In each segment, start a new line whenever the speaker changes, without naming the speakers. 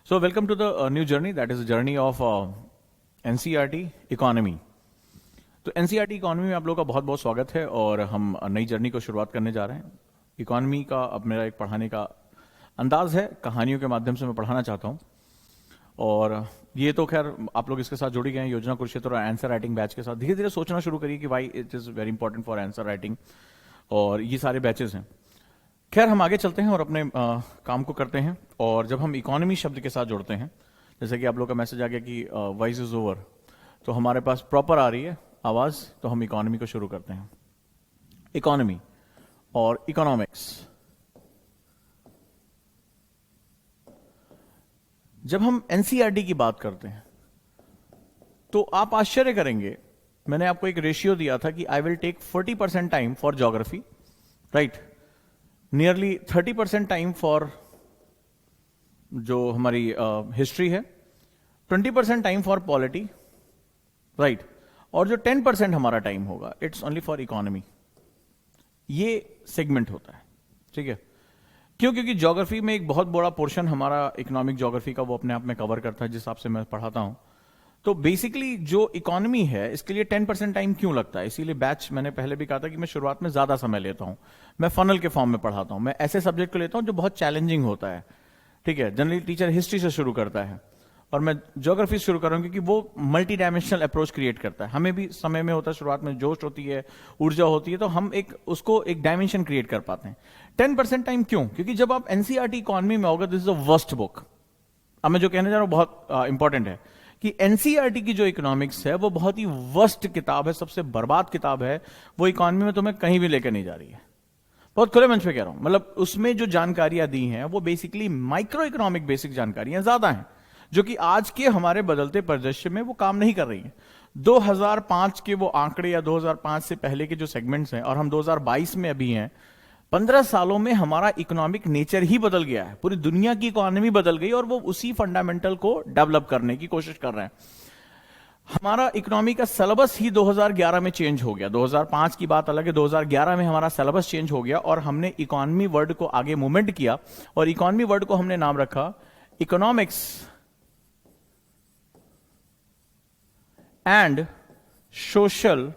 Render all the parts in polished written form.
So welcome to the new journey, that is the journey of NCERT economy. तो NCERT economy में आप लोगों का बहुत बहुत स्वागत है और हम नई जर्नी को शुरुआत करने जा रहे हैं। इकोनॉमी का अब मेरा एक पढ़ाने का अंदाज है, कहानियों के माध्यम से मैं पढ़ाना चाहता हूँ। और ये तो खैर आप लोग इसके साथ जुड़ गए हैं, योजना कुरुक्षेत्र और आंसर राइटिंग बैच के साथ। धीरे धीरे सोचना शुरू करिए कि why it is very important for answer writing, और ये सारे बैचेस हैं। खैर हम आगे चलते हैं और अपने काम को करते हैं। और जब हम इकोनॉमी शब्द के साथ जुड़ते हैं, जैसे कि आप लोग का मैसेज आ गया कि वॉइस इज ओवर, तो हमारे पास प्रॉपर आ रही है आवाज, तो हम इकोनॉमी को शुरू करते हैं। इकोनॉमी और इकोनॉमिक्स, जब हम एनसीईआरटी की बात करते हैं तो आप आश्चर्य करेंगे, मैंने आपको एक रेशियो दिया था कि I will take 40% time for geography, right, nearly 30% time for जो हमारी हिस्ट्री है, 20% टाइम फॉर पॉलिटी, राइट, और जो 10% हमारा टाइम होगा इट्स ओनली फॉर इकोनॉमी। ये सेगमेंट होता है, ठीक है। क्यों? क्योंकि ज्योग्राफी में एक बहुत बड़ा पोर्शन हमारा इकोनॉमिक ज्योग्राफी का वो अपने आप में कवर करता है, जिस हिसाब से मैं पढ़ाता हूं। तो बेसिकली जो इकोनॉमी है इसके लिए 10% टाइम क्यों लगता है, इसीलिए बैच मैंने पहले भी कहा था कि मैं शुरुआत में ज्यादा समय लेता हूं, मैं फनल के फॉर्म में पढ़ाता हूं, मैं ऐसे सब्जेक्ट को लेता हूं जो बहुत चैलेंजिंग होता है, ठीक है। जनरली टीचर हिस्ट्री से शुरू करता है और मैं ज्योग्राफी शुरू कर रहा हूं क्योंकि वो मल्टी डायमेंशनल अप्रोच क्रिएट करता है। हमें भी समय में होता है, शुरुआत में जोश होती है, ऊर्जा होती है, तो हम उसको एक डायमेंशन क्रिएट कर पाते हैं। 10% टाइम क्यों? क्योंकि जब आप एनसीईआरटी इकोनॉमी में होगा, this is a worst book. अब मैं जो कहने जा रहा हूं बहुत इंपॉर्टेंट है कि एनसीईआरटी की जो इकोनॉमिक्स है वो बहुत ही वर्स्ट किताब है, सबसे बर्बाद किताब है। वो इकोनॉमी में तुम्हें कहीं भी लेकर नहीं जा रही है। बहुत खुले मंच पे कह रहा हूं, मतलब उसमें जो जानकारियां दी हैं वो बेसिकली माइक्रो इकोनॉमिक बेसिक जानकारियां ज्यादा हैं, जो कि आज के हमारे बदलते परिदृश्य में वो काम नहीं कर रही हैं। 2005 के वो आंकड़े या 2005 से पहले के जो सेगमेंट्स हैं, और हम 2022 में अभी हैं, 15 सालों में हमारा इकोनॉमिक नेचर ही बदल गया है। पूरी दुनिया की इकोनॉमी बदल गई और वो उसी फंडामेंटल को डेवलप करने की कोशिश कर रहे हैं। हमारा इकोनॉमी का सिलेबस ही 2011 में चेंज हो गया। 2005 की बात अलग है, 2011 में हमारा सिलेबस चेंज हो गया और हमने इकोनॉमी वर्ड को आगे मूवमेंट किया, और इकोनॉमी वर्ड को हमने नाम रखा इकोनॉमिक्स एंड सोशल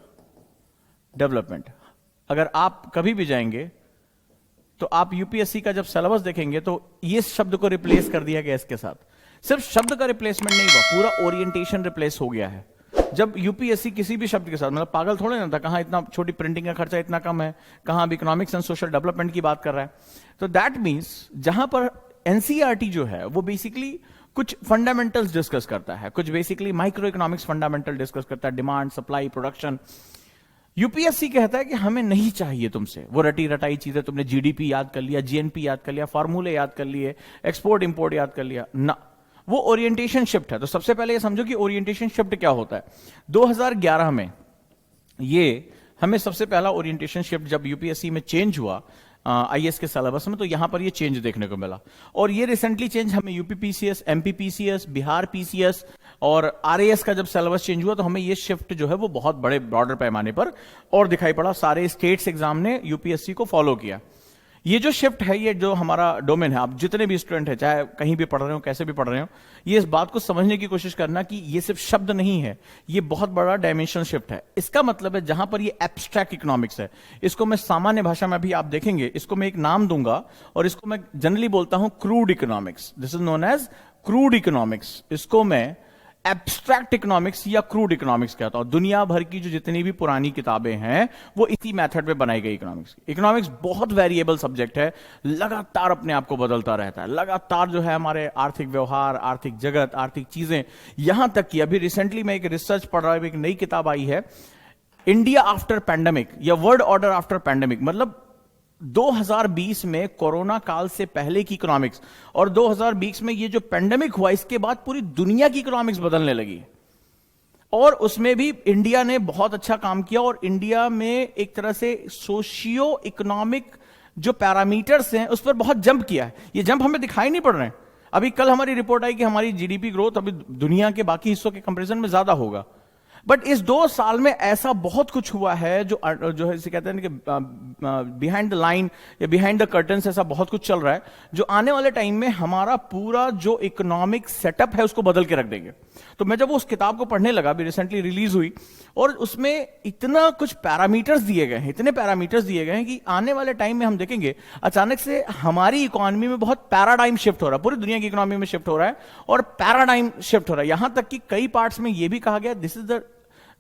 डेवलपमेंट। अगर आप कभी भी जाएंगे तो आप यूपीएससी का जब सिलेबस देखेंगे तो ये शब्द को रिप्लेस कर दिया गया इसके साथ। सिर्फ शब्द का रिप्लेसमेंट नहीं हुआ, पूरा ओरिएंटेशन रिप्लेस हो गया है। जब यूपीएससी किसी भी शब्द के साथ, मतलब पागल थोड़े ना था, कहां इतना छोटी प्रिंटिंग का खर्चा इतना कम है, कहां अब इकोनॉमिक्स एंड सोशल डेवलपमेंट की बात कर रहा है। तो दैट मीन्स जहां पर एनसीईआरटी जो है वो बेसिकली कुछ फंडामेंटल्स डिस्कस करता है, कुछ basically micro economics fundamental discuss करता है, डिमांड, सप्लाई, प्रोडक्शन। यूपीएससी कहता है कि हमें नहीं चाहिए तुमसे वो रटी रटाई चीजें, तुमने जीडीपी याद कर लिया, जीएनपी याद कर लिया, फॉर्मूले याद कर लिए, एक्सपोर्ट इंपोर्ट याद कर लिया ना। वो ओरिएंटेशन शिफ्ट है। तो सबसे पहले ये समझो कि ओरिएंटेशन शिफ्ट क्या होता है। 2011 में ये हमें सबसे पहला ओरिएंटेशन शिफ्ट जब यूपीएससी में चेंज हुआ आईएएस के सिलेबस में, तो यहां पर ये चेंज देखने को मिला। और ये रिसेंटली चेंज हमें UP PCS, MP PCS, Bihar PCS और आरएएस का जब सिलेबस चेंज हुआ तो हमें ये शिफ्ट जो है वो बहुत बड़े ब्रॉडर पैमाने पर और दिखाई पड़ा। सारे स्टेट्स एग्जाम ने यूपीएससी को फॉलो किया। ये जो शिफ्ट है, ये जो हमारा डोमेन है, आप जितने भी स्टूडेंट हैं, चाहे कहीं भी पढ़ रहे हो, कैसे भी पढ़ रहे हो, ये इस बात को समझने की कोशिश करना कि ये सिर्फ शब्द नहीं है, ये बहुत बड़ा डायमेंशनल शिफ्ट है। इसका मतलब है जहां पर ये एब्स्ट्रैक्ट इकोनॉमिक्स है, इसको मैं सामान्य भाषा में भी आप देखेंगे, इसको मैं एक नाम दूंगा और इसको मैं जनरली बोलता हूं crude economics. This is known as crude economics. इसको मैं एब्स्ट्रैक्ट इकोनॉमिक्स या क्रूड इकोनॉमिक्स कहता हूं। दुनिया भर की जो जितनी भी पुरानी किताबें हैं वो इसी मेथड पे बनाई गई इकोनॉमिक्स। इकोनॉमिक्स बहुत वेरिएबल सब्जेक्ट है, लगातार अपने आप को बदलता रहता है, लगातार जो है हमारे आर्थिक व्यवहार, आर्थिक जगत, आर्थिक चीजें, यहां तक कि अभी रिसेंटली मैं एक रिसर्च पढ़ रहा हूं, एक नई किताब आई है, इंडिया आफ्टर पैंडेमिक या वर्ल्ड ऑर्डर आफ्टर पैंडेमिक। मतलब 2020 में कोरोना काल से पहले की इकोनॉमिक्स और 2020 में ये जो पैंडेमिक हुआ इसके बाद पूरी दुनिया की इकोनॉमिक्स बदलने लगी। और उसमें भी इंडिया ने बहुत अच्छा काम किया, और इंडिया में एक तरह से सोशियो इकोनॉमिक जो पैरामीटर्स हैं उस पर बहुत जंप किया है। ये जंप हमें दिखाई नहीं पड़ रहे हैं। अभी कल हमारी रिपोर्ट आई कि हमारी जीडीपी ग्रोथ अभी दुनिया के बाकी हिस्सों के कंपैरिजन में ज्यादा होगा। बट इस 2 साल में ऐसा बहुत कुछ हुआ है जो है, इसे कहते हैं कि बिहाइंड द लाइन या बिहाइंड द कर्टन्स ऐसा बहुत कुछ चल रहा है जो आने वाले टाइम में हमारा पूरा जो इकोनॉमिक सेटअप है उसको बदल के रख देंगे। तो मैं जब उस किताब को पढ़ने लगा, अभी रिसेंटली रिलीज हुई, और उसमें इतना कुछ पैरामीटर्स दिए गए हैं, इतने पैरामीटर्स दिए गए हैं कि आने वाले टाइम में हम देखेंगे अचानक से हमारी इकोनॉमी में बहुत पैराडाइम शिफ्ट हो रहा है, पूरी दुनिया की इकोनॉमी में शिफ्ट हो रहा है और पैराडाइम शिफ्ट हो रहा है। यहां तक कि कई पार्ट्स में यह भी कहा गया this is the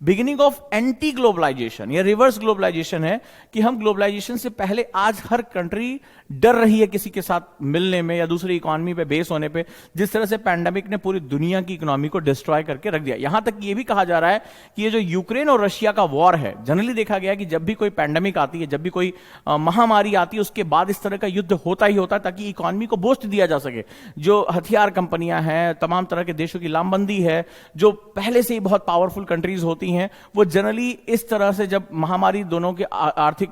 beginning of anti globalisation या रिवर्स ग्लोबलाइजेशन है कि हम ग्लोबलाइजेशन से पहले आज हर कंट्री डर रही है किसी के साथ मिलने में या दूसरी इकोनॉमी पे बेस होने पे, जिस तरह से पैंडेमिक ने पूरी दुनिया की इकोनॉमी को डिस्ट्रॉय करके रख दिया। यहां तक यह भी कहा जा रहा है कि ये जो यूक्रेन और रशिया का वॉर है, जनरली देखा गया कि जब भी कोई पैंडेमिक आती है, जब भी कोई महामारी आती है, उसके बाद इस तरह का युद्ध होता ही होता है ताकि इकोनॉमी को बूस्ट दिया जा सके। जो हथियार कंपनियां हैं, तमाम तरह के देशों की लामबंदी है, जो पहले से ही बहुत पावरफुल कंट्रीज होती हैं, वो जनरली इस तरह से जब महामारी दोनों के आर्थिक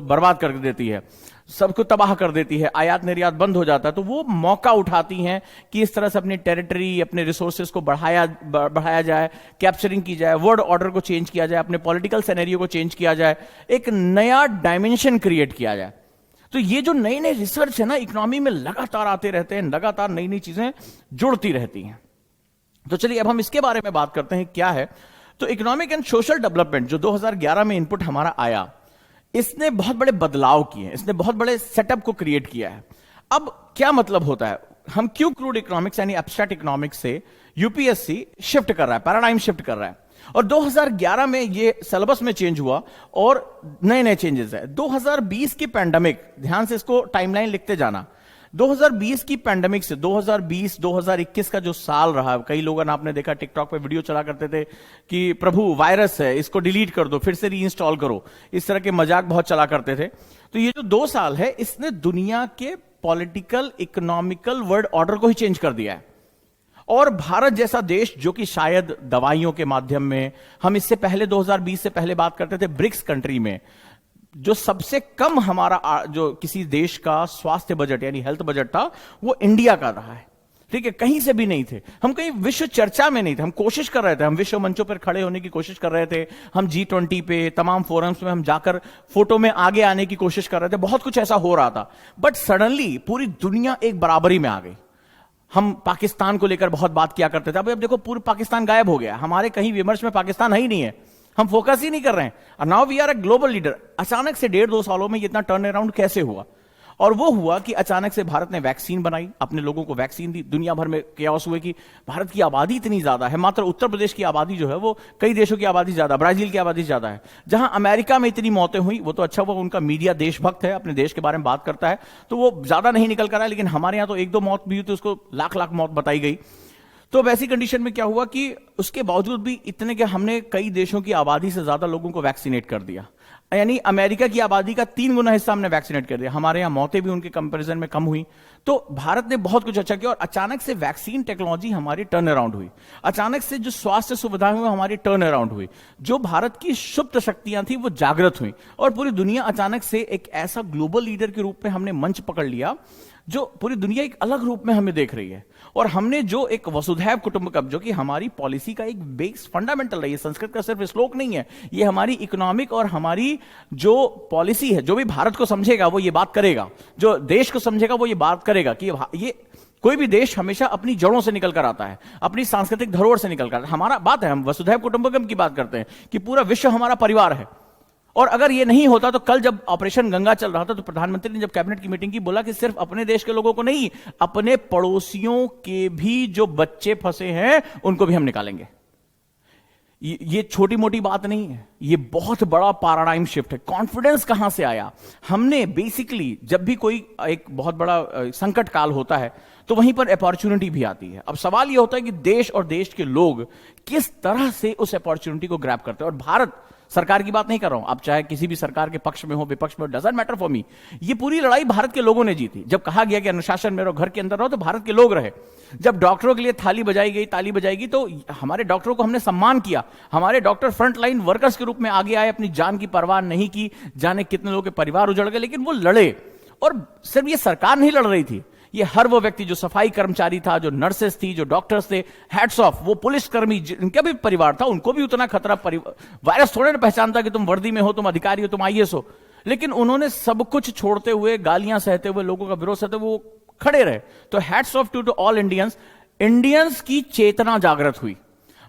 बर्बाद कर देती है, सबको तबाह कर देती है, आयात निर्यात बंद हो जाता है, तो वो मौका उठाती हैं कि इस तरह से अपनी टेरिटरी, अपने रिसोर्सेज को बढ़ाया जाए, कैप्चरिंग की जाए, वर्ल्ड ऑर्डर को चेंज किया जाए, अपने पॉलिटिकल सिनेरियो को चेंज किया जाए, एक नया डायमेंशन क्रिएट किया जाए। तो ये जो नई नई रिसर्च है ना, इकोनॉमी में लगातार आते रहते हैं, लगातार नई नई चीजें जुड़ती रहती हैं। तो चलिए अब हम इसके बारे में बात करते हैं क्या है। तो इकोनॉमिक एंड सोशल डेवलपमेंट जो 2011 में इनपुट हमारा आया, इसने बहुत बड़े बदलाव किए, इसने बहुत बड़े सेटअप को क्रिएट किया है। अब क्या मतलब होता है, हम क्यों क्रूड इकोनॉमिक्स यानी एब्स्ट्रैक्ट इकोनॉमिक्स से यूपीएससी शिफ्ट कर रहा है, पैराडाइम शिफ्ट कर रहा है, और 2011 में ये सिलेबस में चेंज हुआ और नए नए चेंजेस है। 2020 की पैंडेमिक, ध्यान से इसको टाइमलाइन लिखते जाना, 2020 की पैंडेमिक से 2020-2021 का जो साल रहा, कई लोगों ने आपने देखा टिकटॉक पे वीडियो चला करते थे कि प्रभु वायरस है, इसको डिलीट कर दो, फिर से रीइंस्टॉल करो, इस तरह के मजाक बहुत चला करते थे। तो ये जो 2 साल है, इसने दुनिया के पॉलिटिकल, इकोनॉमिकल वर्ल्ड ऑर्डर को ही चेंज कर दिया है। और भारत जैसा देश, जो कि शायद दवाइयों के माध्यम में, हम इससे पहले 2020 से पहले बात करते थे ब्रिक्स कंट्री में, जो सबसे कम हमारा जो किसी देश का स्वास्थ्य बजट यानी हेल्थ बजट था, वो इंडिया का रहा है। ठीक है, कहीं से भी नहीं थे हम, कहीं विश्व चर्चा में नहीं थे। हम कोशिश कर रहे थे, हम विश्व मंचों पर खड़े होने की कोशिश कर रहे थे, हम G20 पे, तमाम फोरम्स में हम जाकर फोटो में आगे आने की कोशिश कर रहे थे, बहुत कुछ ऐसा हो रहा था। बट सडनली पूरी दुनिया एक बराबरी में आ गई। हम पाकिस्तान को लेकर बहुत बात किया करते थे, अब देखो पूरा पाकिस्तान गायब हो गया, हमारे कहीं विमर्श में पाकिस्तान है ही नहीं है, हम फोकस ही नहीं कर रहे हैं। Now we are a global leader. अचानक से 1.5-2 सालों में इतना टर्न अराउंड कैसे हुआ? और वो हुआ कि अचानक से भारत ने वैक्सीन बनाई, अपने लोगों को वैक्सीन दी। दुनिया भर में केओस हुए कि भारत की आबादी इतनी ज्यादा है, मात्र उत्तर प्रदेश की आबादी जो है वो कई देशों की आबादी ज्यादा, ब्राजील की आबादी ज्यादा है। जहां अमेरिका में इतनी मौतें हुई, वो तो अच्छा हुआ, उनका मीडिया देशभक्त है, अपने देश के बारे में बात करता है, तो वो ज्यादा नहीं निकल कर रहा है। लेकिन हमारे यहां तो 1-2 मौत भी हुई, तो उसको लाख मौत बताई गई। तो वैसी कंडीशन में क्या हुआ कि उसके बावजूद भी इतने के हमने कई देशों की आबादी से ज्यादा लोगों को वैक्सीनेट कर दिया, यानी अमेरिका की आबादी का 3 गुना हिस्सा हमने वैक्सीनेट कर दिया। हमारे यहां मौतें भी उनके कंपैरिजन में कम हुई। तो भारत ने बहुत कुछ अच्छा किया और अचानक से वैक्सीन टेक्नोलॉजी हमारी टर्न अराउंड हुई। अचानक से जो स्वास्थ्य सुविधाएं हुई हमारी टर्न अराउंड हुई। जो भारत की सुप्त शक्तियां थी वो जागृत हुई और पूरी दुनिया अचानक से एक ऐसा ग्लोबल लीडर के रूप में हमने मंच पकड़ लिया जो पूरी दुनिया एक अलग रूप में हमें देख रही है। और हमने जो एक वसुधैव कुटुंबकम, जो कि हमारी पॉलिसी का एक बेस फंडामेंटल है, ये संस्कृत का सिर्फ श्लोक नहीं है, ये हमारी इकोनॉमिक और हमारी जो पॉलिसी है, जो भी भारत को समझेगा वो ये बात करेगा, जो देश को समझेगा वो ये बात करेगा कि ये कोई भी देश हमेशा अपनी जड़ों से निकल कर आता है, अपनी सांस्कृतिक धरोहर से निकल कर। हमारा बात है, हम वसुधैव कुटुंबकम की बात करते हैं कि पूरा विश्व हमारा परिवार है। और अगर ये नहीं होता तो कल जब ऑपरेशन गंगा चल रहा था तो प्रधानमंत्री ने जब कैबिनेट की मीटिंग की, बोला कि सिर्फ अपने देश के लोगों को नहीं, अपने पड़ोसियों के भी जो बच्चे फंसे हैं उनको भी हम निकालेंगे। ये छोटी मोटी बात नहीं है, ये बहुत बड़ा पैराडाइम शिफ्ट है। कॉन्फिडेंस कहां से आया? हमने बेसिकली, जब भी कोई एक बहुत बड़ा संकट काल होता है तो वहीं पर अपॉर्चुनिटी भी आती है। अब सवाल यह होता है कि देश और देश के लोग किस तरह से उस अपॉर्चुनिटी को ग्रैब करते हैं। और भारत, सरकार की बात नहीं कर रहा हूं, आप चाहे किसी भी सरकार के पक्ष में हो, विपक्ष में हो, डजंट मैटर फॉर मी, ये पूरी लड़ाई भारत के लोगों ने जीती। जब कहा गया कि अनुशासन में रहो, घर के अंदर रहो, तो भारत के लोग रहे। जब डॉक्टरों के लिए थाली बजाई गई, ताली बजाई गई, तो हमारे डॉक्टरों को हमने सम्मान किया। हमारे डॉक्टर फ्रंट लाइन वर्कर्स के रूप में आगे आए, अपनी जान की परवाह नहीं की, जाने कितने लोगों के परिवार उजड़ गए, लेकिन वो लड़े। और सिर्फ ये सरकार नहीं लड़ रही थी, ये हर वो व्यक्ति जो सफाई कर्मचारी था, जो नर्सेस थी, जो डॉक्टर्स थे, हैट्स ऑफ। वो पुलिसकर्मी जिनका भी परिवार था, उनको भी उतना खतरा, वायरस थोड़े ना पहचानता कि तुम वर्दी में हो, तुम अधिकारी हो, तुम आईएएस हो, लेकिन उन्होंने सब कुछ छोड़ते हुए, गालियां सहते हुए, लोगों का विरोध सहते हुए वो खड़े रहे। तो hats off to all Indians. Indians की चेतना जागृत हुई।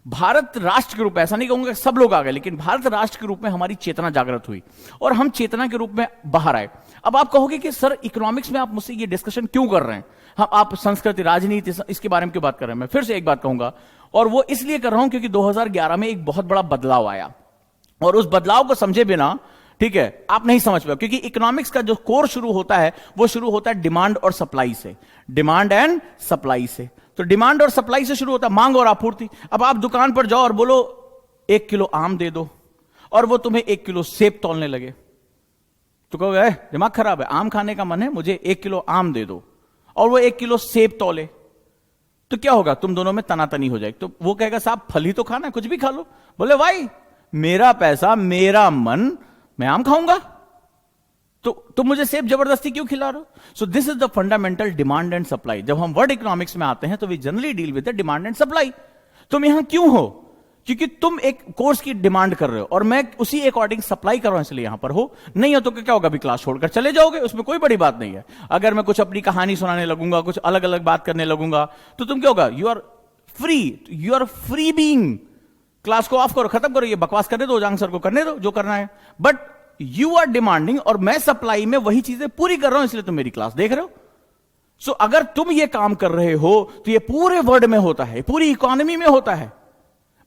भारत राष्ट्र के रूप में, ऐसा नहीं कहूंगा सब लोग आ गए, लेकिन भारत राष्ट्र के रूप में हमारी चेतना जागृत हुई और हम चेतना के रूप में बाहर आए। अब आप कहोगे कि सर इकोनॉमिक्स में आप मुझसे ये डिस्कशन क्यों कर रहे हैं, हम आप संस्कृति, राजनीति, इसके बारे में क्यों बात कर रहे हैं। मैं फिर से एक बात कहूंगा, और वो इसलिए कर रहा हूं क्योंकि 2011 में एक बहुत बड़ा बदलाव आया, और उस बदलाव को समझे बिना, ठीक है, आप नहीं समझ पाओ। क्योंकि इकोनॉमिक्स का जो कोर शुरू होता है वो शुरू होता है डिमांड और सप्लाई से, डिमांड एंड सप्लाई से। तो डिमांड और सप्लाई से शुरू होता है, मांग और आपूर्ति। अब आप दुकान पर जाओ और बोलो 1 किलो आम दे दो, और वो तुम्हें 1 किलो सेब तौलने लगे, तो कहोगे दिमाग खराब है, आम खाने का मन है, मुझे 1 किलो आम दे दो, और वो 1 किलो सेब तौले, तो क्या होगा, तुम दोनों में तनातनी हो जाएगी। तो वो कहेगा साहब फल ही तो खाना है, कुछ भी खा लो। बोले भाई मेरा पैसा, मेरा मन, मैं आम खाऊंगा, तो तुम मुझे सेब जबरदस्ती क्यों खिला रहे हो। So this is the fundamental demand and supply. जब हम वर्ड इकोनॉमिक्स में आते हैं तो we generally deal with the demand and supply. तुम यहां क्यों हो, क्योंकि तुम एक कोर्स की डिमांड कर रहे हो और मैं उसी अकॉर्डिंग सप्लाई कर रहा हूं, इसलिए यहां पर हो। नहीं हो तो क्या होगा, अभी क्लास छोड़कर चले जाओगे, उसमें कोई बड़ी बात नहीं है। अगर मैं कुछ अपनी कहानी सुनाने लगूंगा, कुछ अलग अलग बात करने लगूंगा, तो तुम क्या होगा, you are free being. Class को ऑफ करो, खत्म करो, ये बकवास करने दो, जांग सर को करने दो जो करना है। बट यू आर डिमांडिंग और मैं सप्लाई में वही चीजें पूरी कर रहा हूं, इसलिए तुम मेरी क्लास देख रहे हो। सो अगर तुम ये काम कर रहे हो तो ये पूरे वर्ल्ड में होता है, पूरी इकोनॉमी में होता है।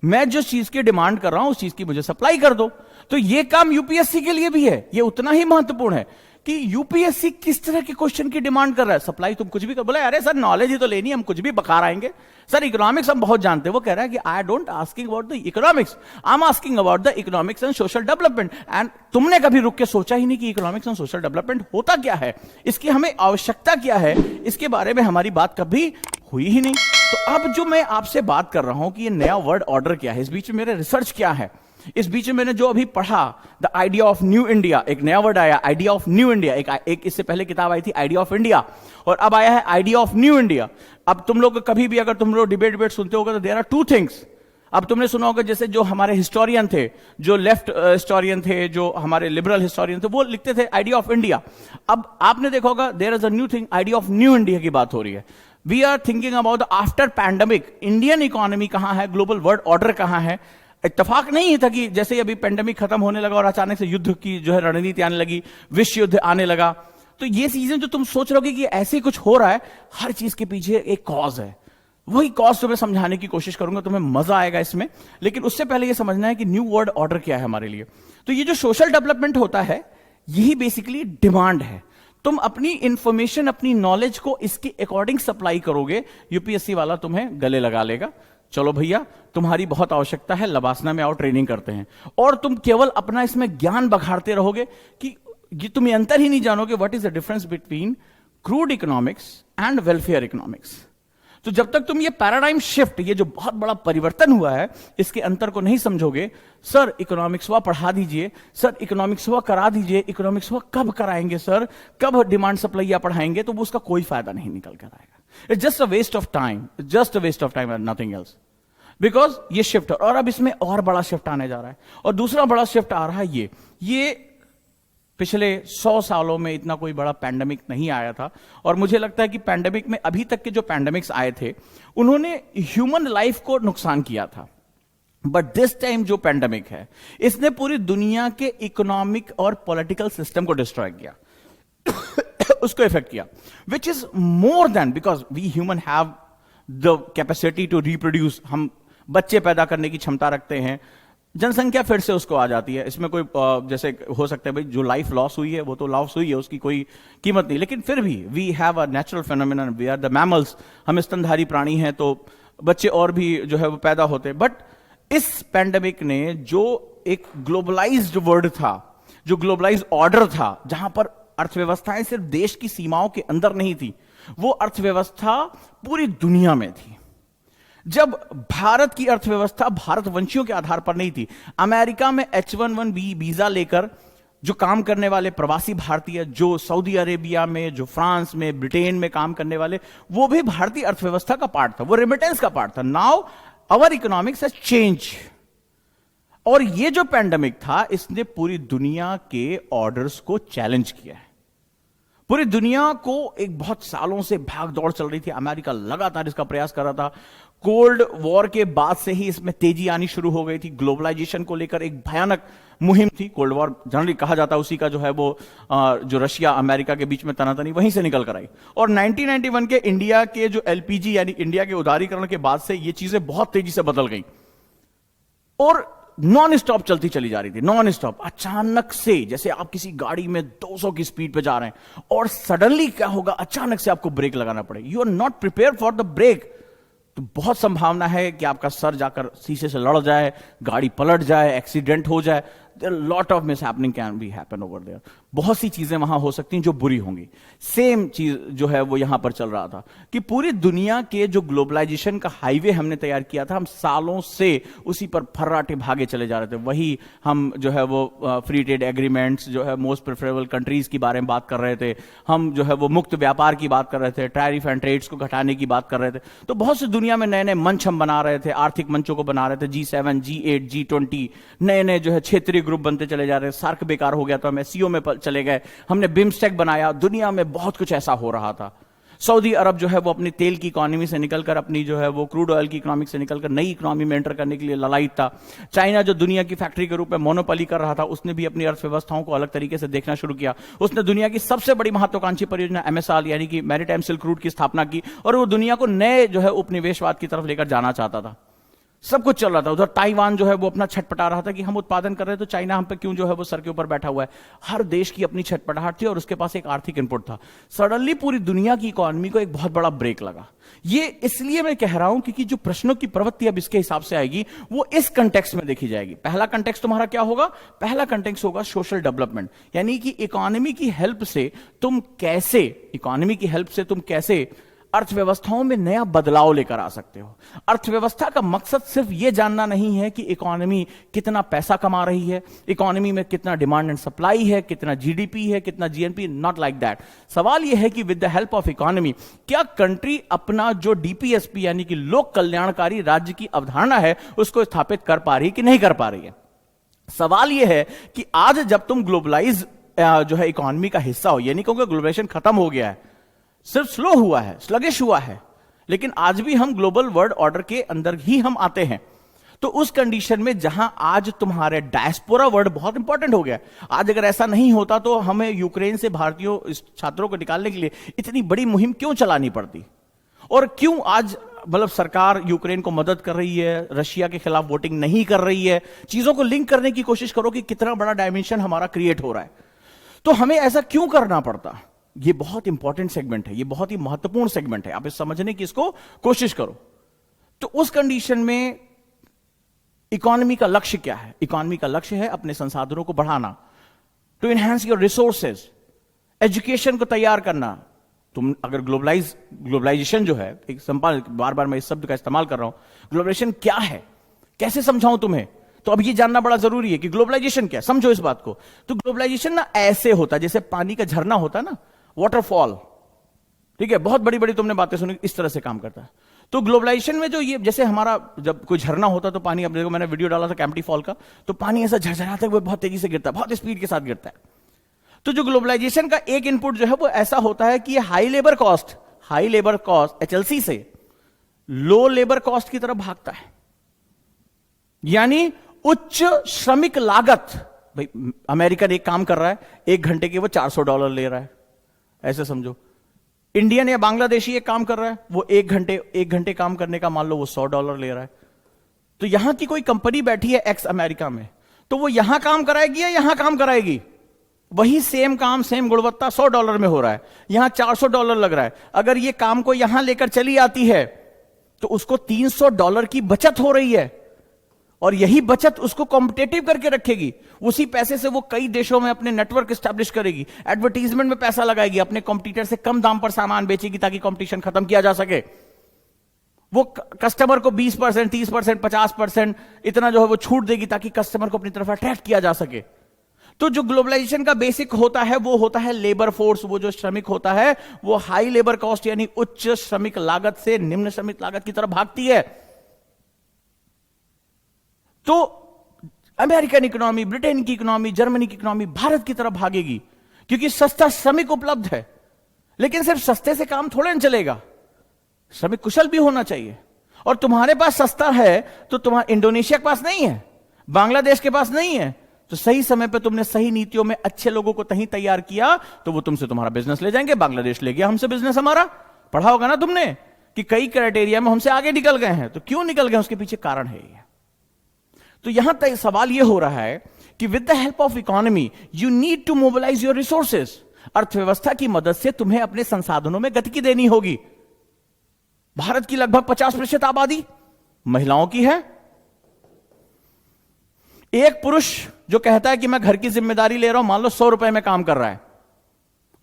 मैं जिस चीज की डिमांड कर रहा हूं उस चीज की मुझे सप्लाई कर दो। तो ये काम यूपीएससी के लिए भी है, ये उतना ही महत्वपूर्ण है कि यूपीएससी किस तरह के क्वेश्चन की डिमांड कर रहा है। सप्लाई तुम कुछ भी कर, बोले अरे सर नॉलेज ही तो लेनी, हम कुछ भी बकार आएंगे। सर इकोनॉमिक्स हम बहुत जानते हैं। वो कह रहा है कि I don't asking about the economics, I am asking about the economics and social development. And तुमने कभी रुक के सोचा ही नहीं कि इकोनॉमिक्स एंड सोशल डेवलपमेंट होता क्या है, इसकी हमें आवश्यकता क्या है, इसके बारे में हमारी बात कभी हुई ही नहीं। तो अब जो मैं आपसे बात कर रहा हूं कि ये नया वर्ड ऑर्डर क्या है, इस बीच में मेरे रिसर्च क्या है, इस बीच में मैंने जो अभी पढ़ा, the idea of new India, एक नया वर्ड आया आइडिया ऑफ न्यू इंडिया। एक इससे पहले किताब आई थी आइडिया ऑफ इंडिया, और अब आया है आइडिया ऑफ न्यू इंडिया। अब तुम लोग कभी भी अगर तुम लोग डिबेट सुनते होगा तो देयर आर 2 थिंग्स। अब तुमने सुना होगा जैसे जो हमारे हिस्टोरियन थे, जो लेफ्ट हिस्टोरियन थे, जो हमारे लिबरल हिस्टोरियन थे, वो लिखते थे आइडिया ऑफ इंडिया। अब आपने देखा होगा there is a new thing, idea of new India की बात हो रही है। We are thinking about after pandemic Indian economy कहां है, ग्लोबल वर्ल्ड ऑर्डर कहां है। इत्तेफाक नहीं था कि जैसे अभी पेंडेमिक खत्म होने लगा और अचानक से युद्ध की जो है रणनीति आने लगी, विश्व युद्ध आने लगा। तो ये चीजें जो तुम सोच रहे हो कि ऐसे कुछ हो रहा है, हर चीज के पीछे एक कॉज है। वही कॉज तुम्हें समझाने की कोशिश करूंगा, तुम्हें मजा आएगा इसमें। लेकिन उससे पहले यह समझना है कि न्यू वर्ल्ड ऑर्डर क्या है हमारे लिए। तो ये जो सोशल डेवलपमेंट होता है, यही बेसिकली डिमांड है। तुम अपनी इंफॉर्मेशन, अपनी नॉलेज को इसके अकॉर्डिंग सप्लाई करोगे, यूपीएससी वाला तुम्हें गले लगा लेगा। चलो भैया तुम्हारी बहुत आवश्यकता है, लबासना में आओ ट्रेनिंग करते हैं। और तुम केवल अपना इसमें ज्ञान बघाड़ते रहोगे कि ये तुम ये अंतर ही नहीं जानोगे, what is the difference between crude economics and welfare economics. तो जब तक तुम ये पैराडाइम शिफ्ट, ये जो बहुत बड़ा परिवर्तन हुआ है, इसके अंतर को नहीं समझोगे, सर इकोनॉमिक्स हुआ पढ़ा दीजिए, सर इकोनॉमिक्स हुआ करा दीजिए, इकोनॉमिक्स हुआ कब कराएंगे सर, कब डिमांड सप्लाई पढ़ाएंगे, तो उसका कोई फायदा नहीं निकल कर आएगा। It's just a waste of time, just a waste of time and nothing else. Because ये शिफ्ट, और अब इसमें और बड़ा शिफ्ट आने जा रहा है। और दूसरा बड़ा शिफ्ट आ रहा है ये पिछले 100 सालों में इतना कोई बड़ा पैंडेमिक नहीं आया था। और मुझे लगता है कि पैंडेमिक में, अभी तक के जो पैंडेमिक्स आए थे, उन्होंने ह्यूमन लाइफ को नुकसान किया था। बट दिस टाइम जो पैंडेमिक है, इसने पूरी दुनिया के इकोनॉमिक और पॉलिटिकल सिस्टम को डिस्ट्रॉय किया उसको इफेक्ट किया, which is more than, because we human have the capacity to reproduce, हम बच्चे पैदा करने की क्षमता रखते हैं, जनसंख्या फिर से उसको आ जाती है। इसमें कोई जैसे हो सकता है भाई जो लाइफ लॉस हुई है वो तो लॉस हुई है, उसकी कोई कीमत नहीं, लेकिन फिर भी we have a natural phenomenon, we are the mammals, हम स्तनधारी प्राणी हैं, तो बच्चे और भी जो है वो पैदा होते हैं। बट इस पैंडेमिक ने जो एक ग्लोबलाइज्ड वर्ल्ड था, जो ग्लोबलाइज्ड ऑर्डर था, जहां पर अर्थव्यवस्थाएं सिर्फ देश की सीमाओं के अंदर नहीं थी, वो अर्थव्यवस्था पूरी दुनिया में थी। जब भारत की अर्थव्यवस्था भारतवंशियों के आधार पर नहीं थी, अमेरिका में H-1B वीजा लेकर जो काम करने वाले प्रवासी भारतीय, जो सऊदी अरेबिया में, जो फ्रांस में, ब्रिटेन में काम करने वाले, वो भी भारतीय अर्थव्यवस्था का पार्ट था, वो रेमिटेंस का पार्ट था। Now our economics has change. और ये जो पैंडेमिक था, इसने पूरी दुनिया के ऑर्डर्स को चैलेंज किया है। पूरी दुनिया को एक बहुत सालों से भाग दौड़ चल रही थी, अमेरिका लगातार इसका प्रयास कर रहा था। कोल्ड वॉर के बाद से ही इसमें तेजी आनी शुरू हो गई थी। ग्लोबलाइजेशन को लेकर एक भयानक मुहिम थी। कोल्ड वॉर जनरली कहा जाता है उसी का जो है वो जो रशिया अमेरिका के बीच में तनातनी वहीं से निकल कर आई। और 1991 के इंडिया के जो एलपीजी यानी इंडिया के उदारीकरण के बाद से ये चीजें बहुत तेजी से बदल गई और नॉन स्टॉप चलती चली जा रही थी, नॉन स्टॉप। अचानक से जैसे आप किसी गाड़ी में 200 की स्पीड पे जा रहे हैं और सडनली क्या होगा, अचानक से आपको ब्रेक लगाना पड़े। You are not prepare for the break. तो बहुत संभावना है कि आपका सर जाकर शीशे से लड़ जाए, गाड़ी पलट जाए, एक्सीडेंट हो जाए। There lot of mishappening can be happen over there. बहुत सी चीजें वहां हो सकती हैं जो बुरी होंगी। सेम चीज जो है वो यहां पर चल रहा था कि पूरी दुनिया के जो ग्लोबलाइजेशन का हाईवे हमने तैयार किया था, हम सालों से उसी पर फर्राटे भागे चले जा रहे थे। वही हम जो है वो फ्री ट्रेड एग्रीमेंट्स, जो है मोस्ट प्रेफरेबल कंट्रीज की बारे में बात कर रहे थे, हम जो है वो मुक्त व्यापार की बात कर रहे थे, टैरिफ एंड ट्रेड्स को घटाने की बात कर रहे थे। तो बहुत सी दुनिया में नए नए मंच हम बना रहे थे, आर्थिक मंचों को बना रहे थे, G7, G8, G20, नए नए जो है क्षेत्रीय ग्रुप बनते चले जा रहे हैं। सार्क बेकार हो गया तो हम एससीओ में चले गए, हमने बिम्स्टेक बनाया। दुनिया में बहुत कुछ ऐसा हो रहा था। सऊदी अरब जो है वो अपनी तेल की इकोनॉमी से निकलकर, अपनी जो है वो क्रूड ऑयल की इकोनॉमी से निकलकर नई इकोनॉमी में एंटर करने के लिए ललायित था। चाइना जो दुनिया की फैक्ट्री के रूप में मोनोपोली कर रहा था, उसने भी अपनी अर्थव्यवस्थाओं को अलग तरीके से देखना शुरू किया। उसने दुनिया की सबसे बड़ी महत्वाकांक्षी परियोजना MSR यानी कि मैरीटाइम सिल्क रूट की स्थापना की और वो दुनिया को नए जो है उपनिवेशवाद की तरफ लेकर जाना चाहता था। सब कुछ चल रहा था। उधर ताइवान जो है वो अपना छटपटा रहा था कि हम उत्पादन कर रहे हैं तो चाइना हम पे क्यों जो है वो सर के ऊपर बैठा हुआ है। हर देश की अपनी छटपटाहट थी और उसके पास एक आर्थिक इनपुट था। सडनली पूरी दुनिया की इकोनॉमी को एक बहुत बड़ा ब्रेक लगा। ये इसलिए मैं कह रहा हूं क्योंकि जो प्रश्नों की प्रवृत्ति अब इसके हिसाब से आएगी वो इस कंटेक्स्ट में देखी जाएगी। पहला कंटेक्स्ट तुम्हारा क्या होगा? पहला कंटेक्स्ट होगा सोशल डेवलपमेंट, यानी कि इकोनॉमी की हेल्प से तुम कैसे अर्थव्यवस्थाओं में नया बदलाव लेकर आ सकते हो। अर्थव्यवस्था का मकसद सिर्फ यह जानना नहीं है कि इकोनॉमी कितना पैसा कमा रही है, इकोनॉमी में कितना डिमांड एंड सप्लाई है, कितना जीडीपी है, कितना जीएनपी, नॉट लाइक दैट। सवाल यह है कि with the help of economy क्या कंट्री अपना जो डीपीएसपी यानी कि लोक कल्याणकारी राज्य की अवधारणा है उसको स्थापित कर पा रही है कि नहीं कर पा रही है। सवाल यह है कि आज जब तुम ग्लोबलाइज जो है इकोनॉमी का हिस्सा हो, यानी क्योंकि ग्लोबलाइजेशन खत्म हो गया है, सिर्फ स्लो हुआ है, स्लगिश हुआ है, लेकिन आज भी हम ग्लोबल वर्ल्ड ऑर्डर के अंदर ही हम आते हैं। तो उस कंडीशन में जहां आज तुम्हारे डायस्पोरा वर्ड बहुत इंपॉर्टेंट हो गया। आज अगर ऐसा नहीं होता तो हमें यूक्रेन से भारतीयों छात्रों को निकालने के लिए इतनी बड़ी मुहिम क्यों चलानी पड़ती, और क्यों आज मतलब सरकार यूक्रेन को मदद कर रही है, रशिया के खिलाफ वोटिंग नहीं कर रही है। चीजों को लिंक करने की कोशिश करो कि कितना बड़ा डायमेंशन हमारा क्रिएट हो रहा है। तो हमें ऐसा क्यों करना पड़ता? ये बहुत इंपॉर्टेंट सेगमेंट है, ये बहुत ही महत्वपूर्ण सेगमेंट है। आप इस समझने की इसको कोशिश करो। तो उस कंडीशन में इकोनॉमी का लक्ष्य क्या है? इकोनॉमी का लक्ष्य है अपने संसाधनों को बढ़ाना, to enhance your resources, education को तैयार करना। तुम अगर ग्लोबलाइजेशन जो है, एक संपाल बार बार मैं इस शब्द का इस्तेमाल कर रहा हूं, ग्लोबलाइजेशन क्या है, कैसे समझाऊं तुम्हें? तो अब ये जानना बड़ा जरूरी है कि ग्लोबलाइजेशन क्या है। समझो इस बात को। तो ग्लोबलाइजेशन ना ऐसे होता है जैसे पानी का झरना होता है ना, वाटरफॉल, ठीक है, बहुत बड़ी बड़ी तुमने बातें सुनी, इस तरह से काम करता है। तो ग्लोबलाइजेशन में जो ये जैसे हमारा जब कोई झरना होता तो पानी, अब देखो मैंने वीडियो डाला था कैंपटी फॉल का, तो पानी ऐसा झरझराता है, वो बहुत तेजी से गिरता है, बहुत स्पीड के साथ गिरता है। तो जो ग्लोबलाइजेशन का एक इनपुट जो है वो ऐसा होता है कि ये हाई लेबर कॉस्ट HLC से लो लेबर कॉस्ट की तरफ भागता है, यानी उच्च श्रमिक लागत। भाई अमेरिकन एक काम कर रहा है, 1 घंटे के वो $400 ले रहा है, ऐसे समझो। इंडियन या बांग्लादेशी एक काम कर रहा है, वो 1 घंटे काम करने का मान लो वो $100 ले रहा है। तो यहां की कोई कंपनी बैठी है एक्स अमेरिका में, तो वो यहां काम कराएगी या यहां काम कराएगी? वही सेम काम, सेम गुणवत्ता $100 में हो रहा है, यहां $400 लग रहा है। अगर ये काम को यहां लेकर चली आती है तो उसको $300 की बचत हो रही है, और यही बचत उसको कॉम्पिटेटिव करके रखेगी। उसी पैसे से वो कई देशों में अपने नेटवर्क एस्टैब्लिश करेगी, एडवर्टीजमेंट में पैसा लगाएगी, अपने कॉम्पिटिटर से कम दाम पर सामान बेचेगी ताकि कंपटीशन खत्म किया जा सके। वो कस्टमर को 20%, 30%, 50% इतना जो है वो छूट देगी ताकि कस्टमर को अपनी तरफ अट्रैक्ट किया जा सके। तो जो ग्लोबलाइजेशन का बेसिक होता है वो होता है लेबर फोर्स, वो जो श्रमिक होता है वो हाई लेबर कॉस्ट यानी उच्च श्रमिक लागत से निम्न श्रमिक लागत की तरफ भागती है। तो अमेरिकन इकोनॉमी, ब्रिटेन की इकोनॉमी, जर्मनी की इकोनॉमी भारत की तरफ भागेगी क्योंकि सस्ता श्रमिक उपलब्ध है। लेकिन सिर्फ सस्ते से काम थोड़े न चलेगा, श्रमिक कुशल भी होना चाहिए। और तुम्हारे पास सस्ता है तो तुम्हारा इंडोनेशिया के पास नहीं है, बांग्लादेश के पास नहीं है, तो सही समय पे तुमने सही नीतियों में अच्छे लोगों को तहीं तैयार किया तो वो तुमसे तुम्हारा बिजनेस ले जाएंगे। बांग्लादेश ले गया हमसे बिजनेस हमारा, पढ़ा होगा ना तुमने कि कई क्राइटेरिया में हमसे आगे निकल गए हैं। तो क्यों निकल गए, उसके पीछे कारण है ये। तो यहां तक सवाल यह हो रहा है कि with the help of economy you need to mobilise your resources. अर्थव्यवस्था की मदद से तुम्हें अपने संसाधनों में गति देनी होगी। भारत की लगभग 50% आबादी महिलाओं की है। एक पुरुष जो कहता है कि मैं घर की जिम्मेदारी ले रहा हूं, मान लो 100 रुपए में काम कर रहा है,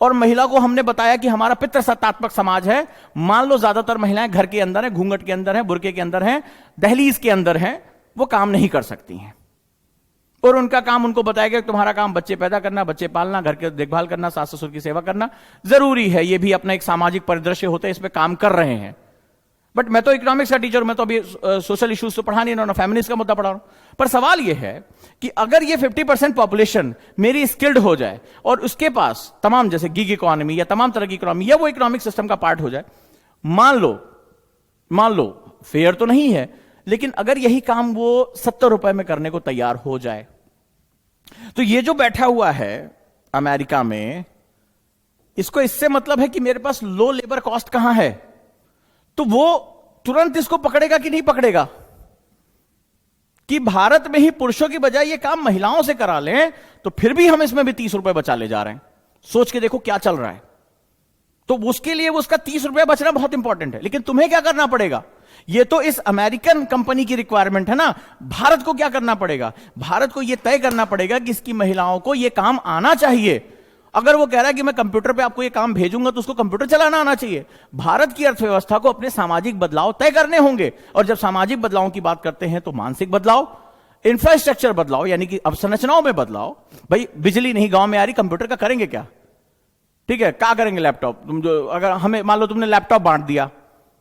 और महिला को हमने बताया कि हमारा पितृसत्तात्मक समाज है, मान लो ज्यादातर महिलाएं घर के अंदर है, घूंघट के अंदर है, बुर्के के अंदर है, दहलीज के अंदर है, वो काम नहीं कर सकती हैं। और उनका काम उनको बताया गया तुम्हारा काम बच्चे पैदा करना, बच्चे पालना, घर के देखभाल करना, सास ससुर की सेवा करना जरूरी है। ये भी अपना एक सामाजिक परिदृश्य होता है, इस पे काम कर रहे हैं। बट मैं तो इकोनॉमिक्स का टीचर, मैं तो अभी सोशल इश्यूज तो पढ़ा नहीं रहा हूं, फेमिनिस्ट का मुद्दा पढ़ा रहा हूं। पर सवाल यह है कि अगर ये 50% पॉपुलेशन मेरी स्किल्ड हो जाए और उसके पास तमाम जैसे गिग इकोनॉमी या तमाम तरह की इकोनॉमी या वो इकोनॉमिक सिस्टम का पार्ट हो जाए, मान लो फेयर तो नहीं है, लेकिन अगर यही काम वो 70 रुपए में करने को तैयार हो जाए, तो ये जो बैठा हुआ है अमेरिका में, इसको इससे मतलब है कि मेरे पास लो लेबर कॉस्ट कहां है, तो वो तुरंत इसको पकड़ेगा कि नहीं पकड़ेगा कि भारत में ही पुरुषों की बजाय ये काम महिलाओं से करा लें, तो फिर भी हम इसमें भी 30 रुपए बचा ले जा रहे हैं। सोच के देखो क्या चल रहा है। तो उसके लिए वो उसका 30 रुपए बचना बहुत इंपॉर्टेंट है। लेकिन तुम्हें क्या करना पड़ेगा, ये तो इस अमेरिकन कंपनी की रिक्वायरमेंट है ना, भारत को क्या करना पड़ेगा, भारत को यह तय करना पड़ेगा कि इसकी महिलाओं को यह काम आना चाहिए। अगर वो कह रहा है कि मैं कंप्यूटर पे आपको ये काम भेजूंगा तो उसको कंप्यूटर चलाना आना चाहिए। भारत की अर्थव्यवस्था को अपने सामाजिक बदलाव तय करने होंगे, और जब सामाजिक बदलावों की बात करते हैं तो मानसिक बदलाव, इंफ्रास्ट्रक्चर बदलाव यानी कि अवसंरचनाओं में बदलाव। भाई बिजली नहीं गांव में आ रही, कंप्यूटर का करेंगे क्या, ठीक है, क्या करेंगे लैपटॉप। तुम जो अगर हमें मान लो तुमने लैपटॉप बांट दिया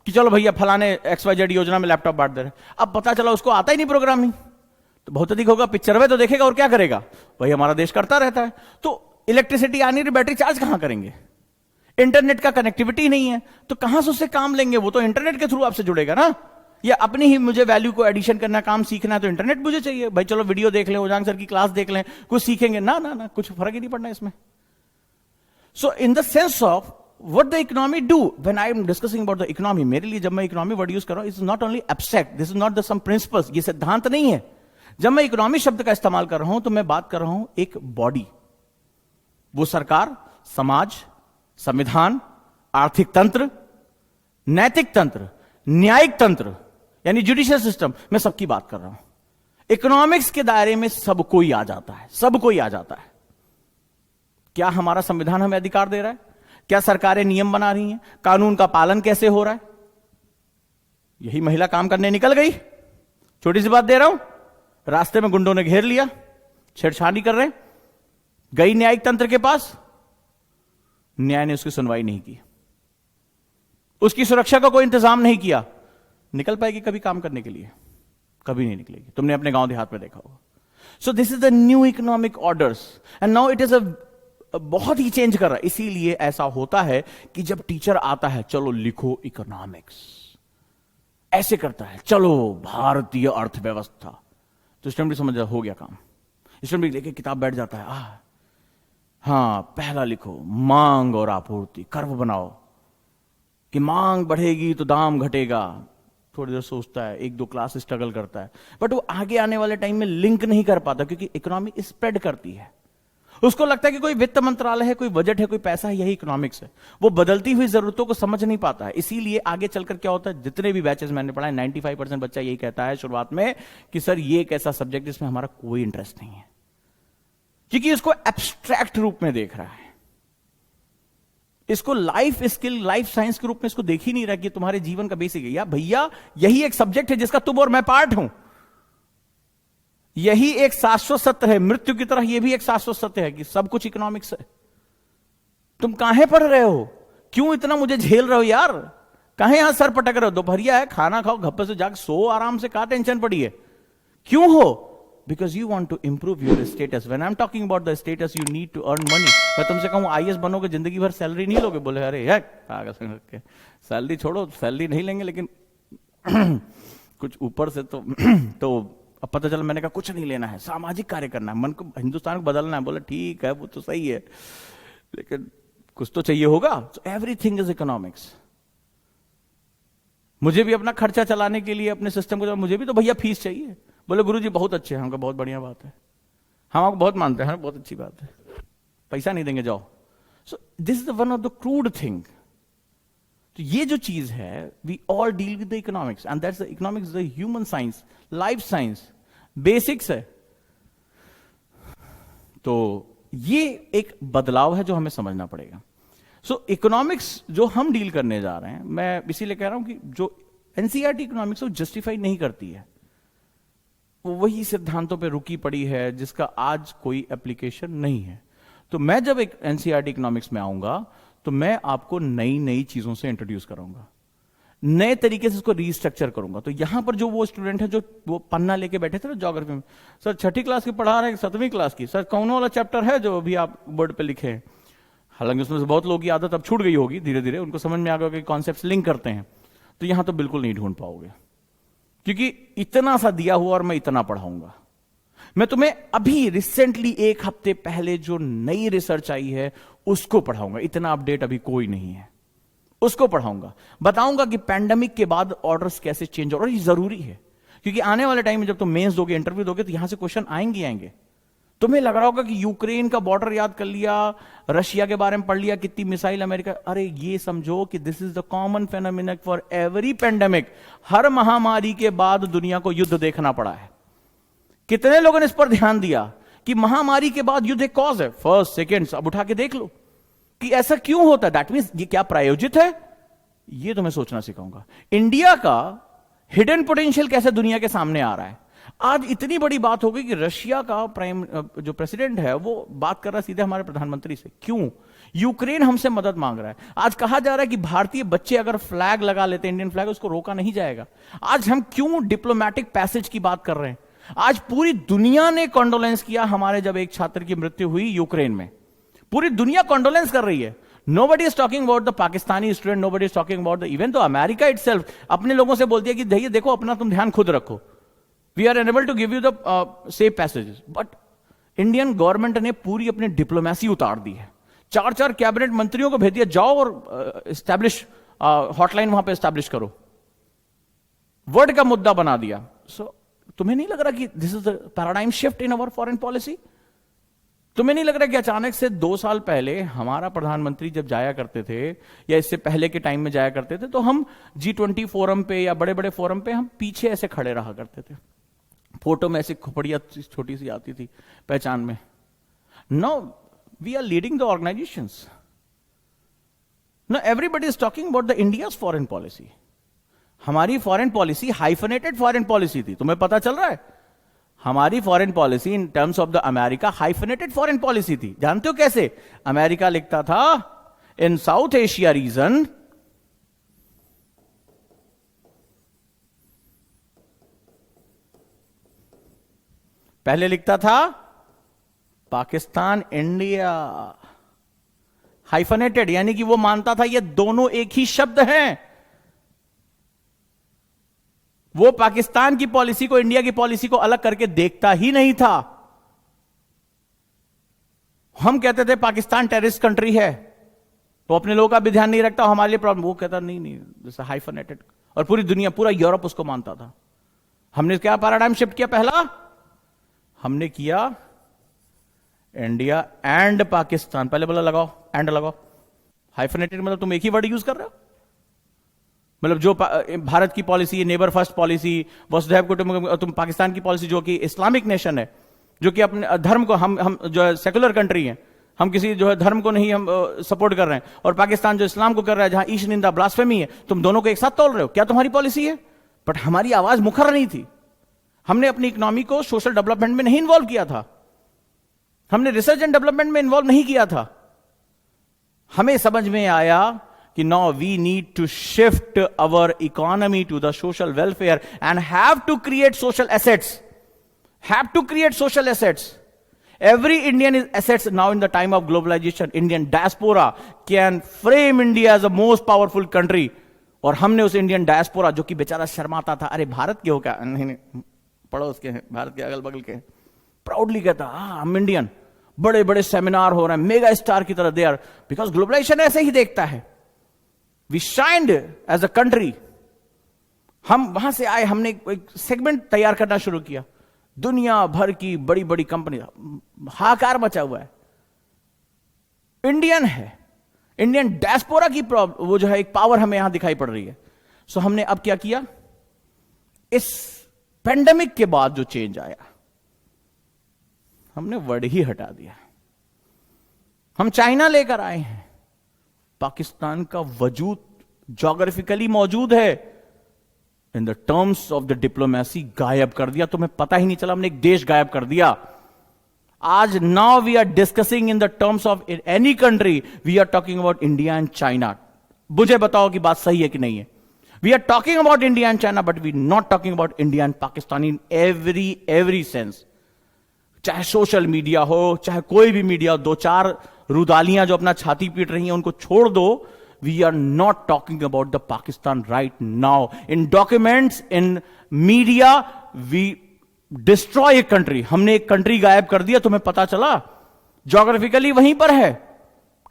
कि चलो भैया फलाने XYZ योजना में लैपटॉप बांट दे रहे, अब पता चला उसको आता ही नहीं प्रोग्रामिंग, तो बहुत अधिक होगा, पिक्चर में तो देखेगा और क्या करेगा, वही हमारा देश करता रहता है। तो इलेक्ट्रिसिटी आनी रही, बैटरी चार्ज कहां करेंगे, इंटरनेट का कनेक्टिविटी नहीं है, तो कहां से उससे काम लेंगे, वो तो इंटरनेट के थ्रू आपसे जुड़ेगा ना। या अपनी ही मुझे वैल्यू को एडिशन करना, काम सीखना है तो इंटरनेट मुझे चाहिए। भाई चलो वीडियो देख लें, ओजांग सर की क्लास देख लें, कुछ सीखेंगे ना ना ना, कुछ फर्क ही नहीं पड़ना इसमें। So in the sense of what the economy do, when I am discussing about the economy, मेरे लिए जब मैं इकोनॉमी वर्ड यूज कर रहा हूं, it's not only abstract, this is not the some principles, ये सिद्धांत नहीं है। जब मैं इकोनॉमी शब्द का इस्तेमाल कर रहा हूं तो मैं बात कर रहा हूं एक बॉडी, वो सरकार, समाज, संविधान, आर्थिक तंत्र, नैतिक तंत्र, न्यायिक तंत्र यानी जुडिशियल सिस्टम, मैं सबकी बात कर रहा हूं। इकोनॉमिक्स के दायरे में सब कोई आ जाता है, सब कोई आ जाता है। क्या हमारा संविधान हमें अधिकार दे रहा है, क्या सरकारें नियम बना रही हैं, कानून का पालन कैसे हो रहा है, यही महिला काम करने निकल गई। छोटी सी बात दे रहा हूं, रास्ते में गुंडों ने घेर लिया, छेड़छाड़ी कर रहे हैं, गई न्यायिक तंत्र के पास, न्याय ने उसकी सुनवाई नहीं की, उसकी सुरक्षा का कोई इंतजाम नहीं किया, निकल पाएगी कभी काम करने के लिए, कभी नहीं निकलेगी। तुमने अपने गांव देहात में देखा होगा। सो this is the new economic orders and now it is बहुत ही चेंज कर रहा है। इसीलिए ऐसा होता है कि जब टीचर आता है, चलो लिखो इकोनॉमिक्स, ऐसे करता है, चलो भारतीय अर्थव्यवस्था, तो स्टूडेंट समझ हो गया काम। स्टूडेंट लेके किताब बैठ जाता है, हाँ पहला लिखो मांग और आपूर्ति, कर्व बनाओ कि मांग बढ़ेगी तो दाम घटेगा। थोड़ी देर सोचता है, 1-2 क्लास स्ट्रगल करता है, बट वो आगे आने वाले टाइम में लिंक नहीं कर पाता, क्योंकि इकोनॉमी स्प्रेड करती है। उसको लगता है कि कोई वित्त मंत्रालय है, कोई बजट है, कोई पैसा है, यही इकोनॉमिक्स है। वो बदलती हुई जरूरतों को समझ नहीं पाता है। इसीलिए आगे चलकर क्या होता है, जितने भी बैचेस मैंने पढ़ा है, 95% बच्चा यही कहता है शुरुआत में कि सर ये एक ऐसा सब्जेक्ट जिसमें हमारा कोई इंटरेस्ट नहीं है, क्योंकि इसको एब्स्ट्रैक्ट रूप में देख रहा है, इसको लाइफ स्किल, लाइफ साइंस के रूप में इसको देख ही नहीं रहा कि तुम्हारे जीवन का बेसिक है। या भैया यही एक सब्जेक्ट है जिसका तुम और मैं पार्ट हूं, यही एक शाश्वत सत्य है, मृत्यु की तरह यह भी एक शाश्वत सत्य है कि सब कुछ इकोनॉमिक्स है। तुम काहे पढ़ रहे हो? क्यों इतना मुझे झेल रहे हो यार? काहे यहां सर पटक रहे हो? दोपहरिया है, खाना खाओ, घप्पे से जाकर सो आराम से, कहा टेंशन पड़ी है? क्यों हो? Because you want to improve your status. When I am talking about the status, you need to earn money. मैं तुमसे कहूं आईएएस बनोगे, जिंदगी भर सैलरी नहीं लोगे? बोले अरे यार सैलरी छोड़ो, सैलरी नहीं लेंगे, लेकिन कुछ ऊपर से तो अब पता चला, मैंने कहा कुछ नहीं लेना है, सामाजिक कार्य करना है, मन को, हिंदुस्तान को बदलना है। बोले ठीक है, वो तो सही है, लेकिन कुछ तो चाहिए होगा। Everything is economics. मुझे भी अपना खर्चा चलाने के लिए, अपने सिस्टम को, मुझे भी तो भैया फीस चाहिए। बोले गुरुजी बहुत अच्छे हैं। हमको बहुत बढ़िया बात है, हम आपको बहुत मानते हैं, बहुत अच्छी बात है, पैसा नहीं देंगे, जाओ। So this is one of the crude thing. तो ये जो चीज है, we all deal with the economics, and that's the economics, the human science, life science, basics है। तो ये एक बदलाव है जो हमें समझना पड़ेगा। सो इकोनॉमिक्स जो हम डील करने जा रहे हैं, मैं इसीलिए कह रहा हूं कि जो एनसीईआरटी इकोनॉमिक्स वो जस्टिफाई नहीं करती है, वो वही सिद्धांतों पे रुकी पड़ी है जिसका आज कोई एप्लीकेशन नहीं है। तो मैं जब एक एनसीईआरटी इकोनॉमिक्स में आऊंगा, तो मैं आपको नई नई चीजों से इंट्रोड्यूस करूंगा, नए तरीके से इसको रीस्ट्रक्चर करूंगा। तो यहां पर जो वो स्टूडेंट है जो वो पन्ना लेके बैठे थे ना ज्योग्राफी में, सर छठी क्लास की पढ़ा रहे हैं, 7वीं क्लास की, सर कौन वाला चैप्टर है जो अभी आप बोर्ड पे लिखे हैं? हालांकि उसमें से बहुत लोगों की आदत अब छूट गई होगी, धीरे धीरे उनको समझ में आ गया कि कॉन्सेप्ट्स लिंक करते हैं। तो यहां तो बिल्कुल नहीं ढूंढ पाओगे, क्योंकि इतना सा दिया हुआ और मैं इतना पढ़ाऊंगा। मैं तुम्हें अभी रिसेंटली 1 हफ्ते पहले जो नई रिसर्च आई है उसको पढ़ाऊंगा, इतना अपडेट अभी कोई नहीं है, उसको पढ़ाऊंगा। बताऊंगा कि पैंडेमिक के बाद ऑर्डर्स कैसे चेंज हो, और ये जरूरी है, क्योंकि आने वाले टाइम में जब तुम मेंस दोगे, इंटरव्यू दोगे, तो यहां से क्वेश्चन आएंगे। तुम्हें लग रहा होगा कि यूक्रेन का बॉर्डर याद कर लिया, रशिया के बारे में पढ़ लिया, कितनी मिसाइल अमेरिका। अरे ये समझो कि this is the common phenomena for every pandemic. हर महामारी के बाद दुनिया को युद्ध देखना पड़ा है। कितने लोगों ने इस पर ध्यान दिया कि महामारी के बाद युद्ध एक कॉज है? फर्स्ट सेकेंड, अब उठा के देख लो कि ऐसा क्यों होता है। दैट मीन्स ये क्या प्रायोजित है? ये तो मैं सोचना सिखाऊंगा। इंडिया का हिडन पोटेंशियल कैसे दुनिया के सामने आ रहा है। आज इतनी बड़ी बात हो गई कि रशिया का जो प्रेसिडेंट है वो बात कर रहा है सीधे हमारे प्रधानमंत्री से। क्यों? यूक्रेन हमसे मदद मांग रहा है। आज कहा जा रहा है कि भारतीय बच्चे अगर फ्लैग लगा लेते, इंडियन फ्लैग, उसको रोका नहीं जाएगा। आज हम क्यों डिप्लोमैटिक पैसेज की बात कर रहे हैं? आज पूरी दुनिया ने कॉन्डोलेंस किया हमारे जब एक छात्र की मृत्यु हुई यूक्रेन में। पूरी दुनिया कॉन्डोलेंस कर रही है। Nobody is talking about the Pakistani student, nobody is talking about the, even though America itself अपने लोगों से बोल दिया कि भैया देखो अपना तुम ध्यान खुद रखो, we are unable to give you the safe passages, but Indian government ने पूरी अपनी डिप्लोमेसी उतार दी है। 4 कैबिनेट मंत्रियों को भेज दिया, जाओ और एस्टैब्लिश हॉटलाइन वहां पे एस्टैब्लिश करो, वर्ड का मुद्दा बना दिया। सो तुम्हें नहीं लग रहा कि this is the paradigm shift in our foreign policy? तुम्हें नहीं लग रहा कि अचानक से 2 साल पहले हमारा प्रधानमंत्री जब जाया करते थे, या इससे पहले के टाइम में जाया करते थे, तो हम G20 फोरम पे या बड़े बड़े फोरम पे हम पीछे ऐसे खड़े रहा करते थे, फोटो में ऐसी खोपड़ियां छोटी सी आती थी पहचान में। Now we are leading the organisations. Now everybody is talking about the India's foreign policy. हमारी foreign policy hyphenated foreign policy थी, तुम्हें पता चल रहा है? हमारी foreign policy in terms of the America hyphenated foreign policy थी। जानते हो कैसे? अमेरिका लिखता था इन साउथ एशिया रीजन पहले लिखता था पाकिस्तान इंडिया, हाइफनेटेड, यानी कि वो मानता था ये दोनों एक ही शब्द हैं। वो पाकिस्तान की पॉलिसी को, इंडिया की पॉलिसी को अलग करके देखता ही नहीं था। हम कहते थे पाकिस्तान टेररिस्ट कंट्री है, तो अपने लोगों का भी ध्यान नहीं रखता, हमारे लिए प्रॉब्लम। वो कहता नहीं जैसे हाइफनेटेड, और पूरी दुनिया, पूरा यूरोप उसको मानता था। हमने क्या पैराडाइम शिफ्ट किया? पहला हमने किया इंडिया एंड पाकिस्तान। पहले बोला लगाओ, एंड लगाओ। हाइफनेटेड मतलब तुम एक ही वर्ड यूज कर रहे हो, मतलब जो भारत की पॉलिसी है नेबर फर्स्ट पॉलिसी, वसुधैव कुटुंबकम, तुम पाकिस्तान की पॉलिसी जो कि इस्लामिक नेशन है, जो कि अपने धर्म को, हम जो है सेकुलर कंट्री है, हम किसी जो है धर्म को नहीं हम सपोर्ट कर रहे हैं, और पाकिस्तान जो इस्लाम को कर रहा है, जहां ईश निंदा ब्लास्फेमी है, तुम दोनों को एक साथ तोल रहे हो। क्या तुम्हारी पॉलिसी है? बट हमारी आवाज मुखर नहीं थी। हमने अपनी इकोनॉमी को सोशल डेवलपमेंट में नहीं इन्वॉल्व किया था, हमने रिसर्च एंड डेवलपमेंट में इन्वॉल्व नहीं किया था। हमें समझ में आया कि now we need to shift our economy to the social welfare and have to create social assets, have to create social assets. Every Indian is assets now in the time of globalization. Indian diaspora can frame India as a most powerful country. और हमने उस Indian diaspora जो कि बेचारा शर्माता था, अरे भारत के हो क्या, नहीं पड़ोस के हैं, भारत के अगल बगल के, प्राउडली कहता हम इंडियन, बड़े बड़े सेमिनार हो रहे हैं, मेगा स्टार की तरह दे आर, बिकॉज ग्लोबलाइजेशन ऐसे ही देखता है. We shined as a country. हम वहां से आए, हमने एक सेगमेंट तैयार करना शुरू किया. दुनिया भर की बड़ी बड़ी कंपनी, हाहाकार मचा हुआ है. इंडियन है, इंडियन डायस्पोरा की वो जो है एक पावर हमें यहां दिखाई पड़ रही है. सो हमने अब क्या किया, इस पेंडेमिक के बाद जो चेंज आया, हमने वर्ड ही हटा दिया. हम चाइना लेकर आए हैं. पाकिस्तान का वजूद ज्योग्राफिकली मौजूद है, इन the terms of the diplomacy गायब कर दिया. तुम्हें पता ही नहीं चला, हमने एक देश गायब कर दिया. आज now we are discussing in the terms of any country, we are talking about India and China. मुझे बताओ कि बात सही है कि नहीं है. We are talking about India and China, but we not talking about India and Pakistan in every sense. चाहे सोशल मीडिया हो, चाहे कोई भी मीडिया हो, दो चार रुदालियां जो अपना छाती पीट रही हैं उनको छोड़ दो. We are not talking about the Pakistan right now. In documents, in media, we destroy a country. हमने एक कंट्री गायब कर दिया. तुम्हें पता चला, ज्योग्राफिकली वहीं पर है,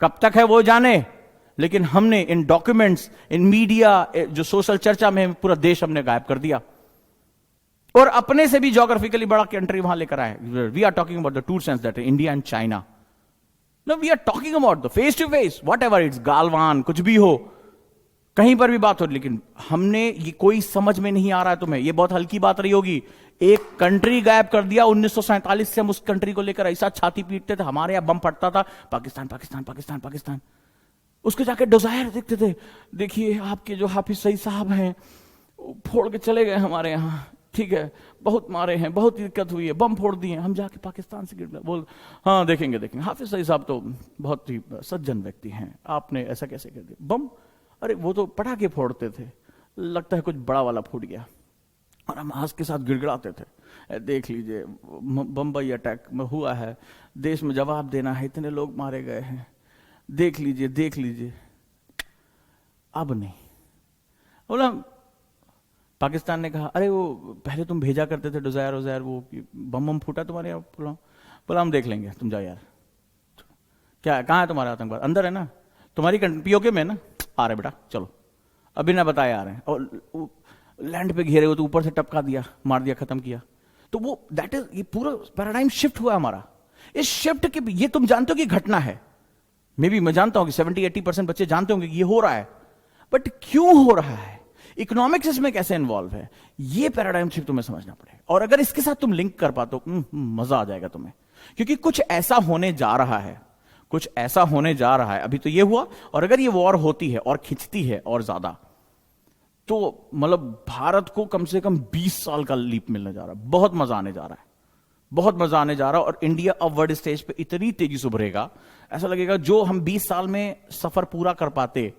कब तक है वो जाने, लेकिन हमने इन डॉक्यूमेंट्स, इन मीडिया, जो सोशल चर्चा में पूरा देश हमने गायब कर दिया. और अपने से भी ज्योग्राफिकली बड़ा कंट्री वहां लेकर आए. We are talking about the two sense, that India and China. No, we are talking about the face to face, whatever it's Galwan, कुछ भी हो, कहीं पर भी बात हो. लेकिन हमने ये कोई समझ में नहीं आ रहा है तुम्हें, ये बहुत हल्की बात रही होगी. एक कंट्री गायब कर दिया. 1947 से हम उस कंट्री को लेकर ऐसा छाती पीटते थे, हमारे यहां बम फटता था, पाकिस्तान पाकिस्तान पाकिस्तान पाकिस्तान. उसके जाके डिजायर देखते थे, देखिए आपके जो हाफिज सईद साहब हैं फोड़ के चले गए हमारे यहां, ठीक है, बहुत मारे हैं, बहुत दिक्कत हुई है, बम फोड़ दिए. हम जाके पाकिस्तान से गिर बोल, हाँ देखेंगे देखेंगे, हाफिज सईद साहब तो बहुत ही सज्जन व्यक्ति हैं, आपने ऐसा कैसे कर दिया. बम, अरे वो तो पटाखे फोड़ते थे, लगता है कुछ बड़ा वाला फूट गया. और हम आस के साथ गिड़गिड़ाते थे, देख लीजिए बम्बई अटैक में हुआ है, देश में जवाब देना है, इतने लोग मारे गए हैं, देख लीजिए देख लीजिए. अब नहीं. बोला पाकिस्तान ने कहा, अरे वो पहले तुम भेजा करते थे डिजायर वजायर, वो बम बम फूटा तुम्हारे यहाँ. बोला हम देख लेंगे, तुम जाओ यार. क्या कहाँ है तुम्हारा आतंकवाद, अंदर है ना, तुम्हारी पीओके में ना, आ रहे बेटा चलो, अभी ना बताए आ रहे हैं. और लैंड पे घेरे हुए तो ऊपर से टपका दिया, मार दिया, खत्म किया. तो वो दैट इज, ये पूरा पैराडाइम शिफ्ट हुआ हमारा. इस शिफ्ट के ये तुम जानते हो कि घटना है, मे बी मैं जानता हूं कि 70-80% बच्चे जानते होंगे कि ये हो रहा है, बट क्यों हो रहा है, इकोनॉमिक्स इसमें कैसे इन्वॉल्व है, ये पैराडाइम शिफ्ट तुम्हें समझना पड़ेगा. और अगर इसके साथ तुम लिंक कर पाते हो, मजा आ जाएगा तुम्हें. क्योंकि कुछ ऐसा होने जा रहा है, कुछ ऐसा होने जा रहा है. अभी तो ये हुआ, और अगर ये वॉर होती है और खिंचती है और ज्यादा, तो मतलब भारत को कम से कम 20 साल का लीप मिलने जा रहा है. बहुत मजा आने जा रहा है, बहुत मजा आने जा रहा है. और इंडिया अब वर्ल्ड स्टेज पे इतनी तेजी से उभरेगा, ऐसा लगेगा जो हम 20 साल में सफर पूरा कर पाते,